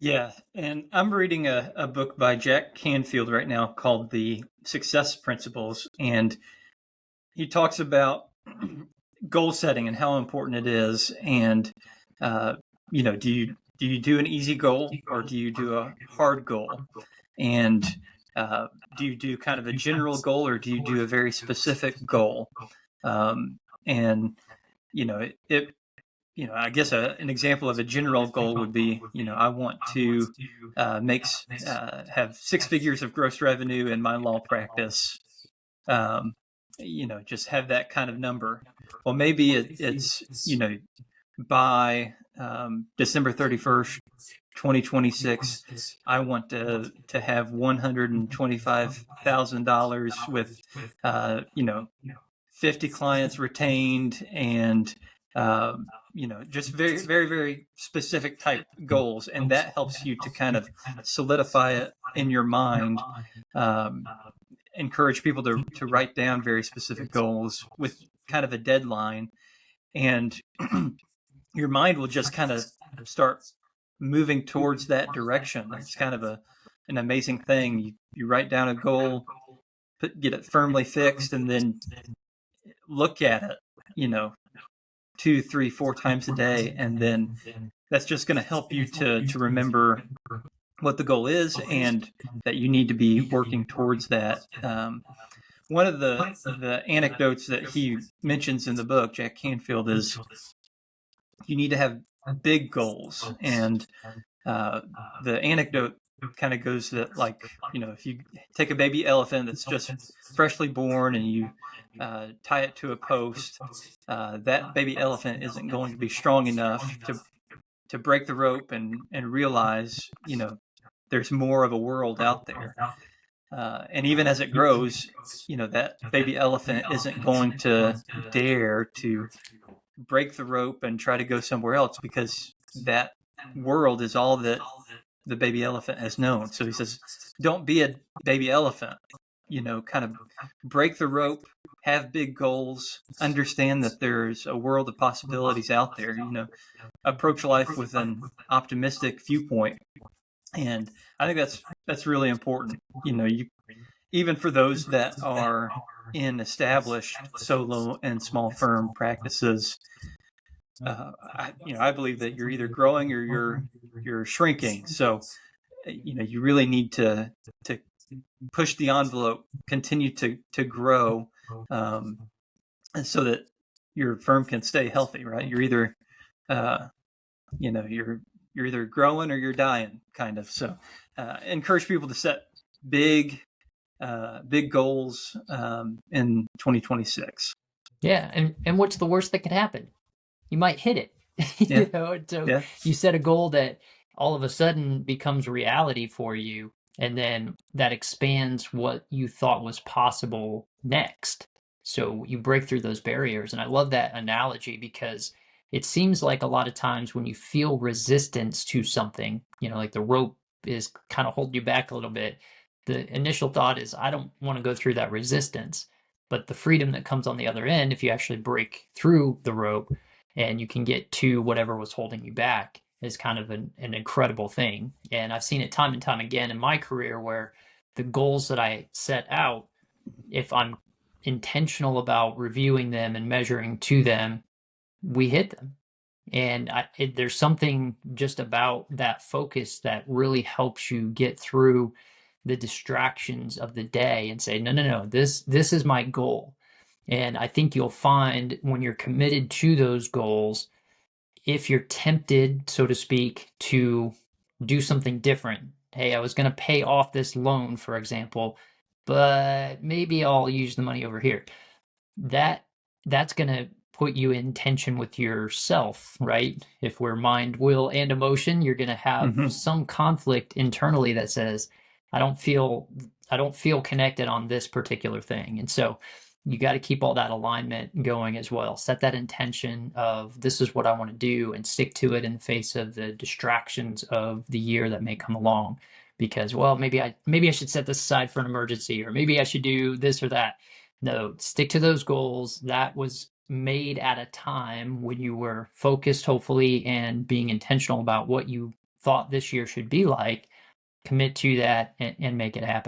Yeah, and I'm reading a book by Jack Canfield right now called The Success Principles, and he talks about goal setting and how important it is. And uh, do you do an easy goal or do you do a hard goal? And uh, do you do kind of a general goal or do you do a very specific goal? Um, and I guess an example of a general goal would be, I want to have 6 figures of gross revenue in my law practice. Um, just have that kind of number. Well, maybe it's by December 31st, 2026, I want to have $125,000 with, 50 clients retained and, just very, very, very specific type goals. And that helps you to kind of solidify it in your mind. Um, Encourage people to write down very specific goals with kind of a deadline. And your mind will just kind of start moving towards that direction. It's kind of an amazing thing. You write down a goal, get it firmly fixed, and then look at it, you know, 2, 3, 4 times a day, and then that's just going to help you to remember what the goal is and that you need to be working towards that. One of the anecdotes that he mentions in the book, Jack Canfield, is you need to have big goals. And the anecdote kind of goes that, like, if you take a baby elephant that's just freshly born and you tie it to a post, that baby elephant isn't going to be strong enough to break the rope and realize, there's more of a world out there. And even as it grows, that baby elephant isn't going to dare to break the rope and try to go somewhere else because that world is all that the baby elephant has known. So he says, don't be a baby elephant, kind of break the rope, have big goals, understand that there's a world of possibilities out there, approach life with an optimistic viewpoint. And I think that's really important. You even for those that are in established solo and small firm practices, I believe that you're either growing or you're shrinking. So, you really need to push the envelope, continue to grow, um, so that your firm can stay healthy. Right? You're either, uh, you're either growing or you're dying, kind of. So, encourage people to set big, big goals in 2026. Yeah, and what's the worst that could happen? You might hit it. Yeah, And so yeah, you set a goal that all of a sudden becomes reality for you, and then that expands what you thought was possible next. So you break through those barriers. And I love that analogy because it seems like a lot of times when you feel resistance to something, like the rope is kind of holding you back a little bit, the initial thought is, I don't want to go through that resistance. But the freedom that comes on the other end, if you actually break through the rope and you can get to whatever was holding you back, is kind of an incredible thing. And I've seen it time and time again in my career where the goals that I set out, if I'm intentional about reviewing them and measuring to them, we hit them. And there's something just about that focus that really helps you get through the distractions of the day and say, no, no, no, this is my goal. And I think you'll find when you're committed to those goals, if you're tempted, so to speak, to do something different. Hey, I was going to pay off this loan, for example, but maybe I'll use the money over here. That that's going to put you in tension with yourself, right? If we're mind, will, and emotion, you're going to have mm-hmm. some conflict internally that says, I don't feel I don't feel connected on this particular thing. And so you got to keep all that alignment going as well. Set that intention of this is what I want to do and stick to it in the face of the distractions of the year that may come along. Because, well, maybe I should set this aside for an emergency, or maybe I should do this or that. No, stick to those goals. That was made at a time when you were focused, hopefully, and being intentional about what you thought this year should be like, commit to that and make it happen.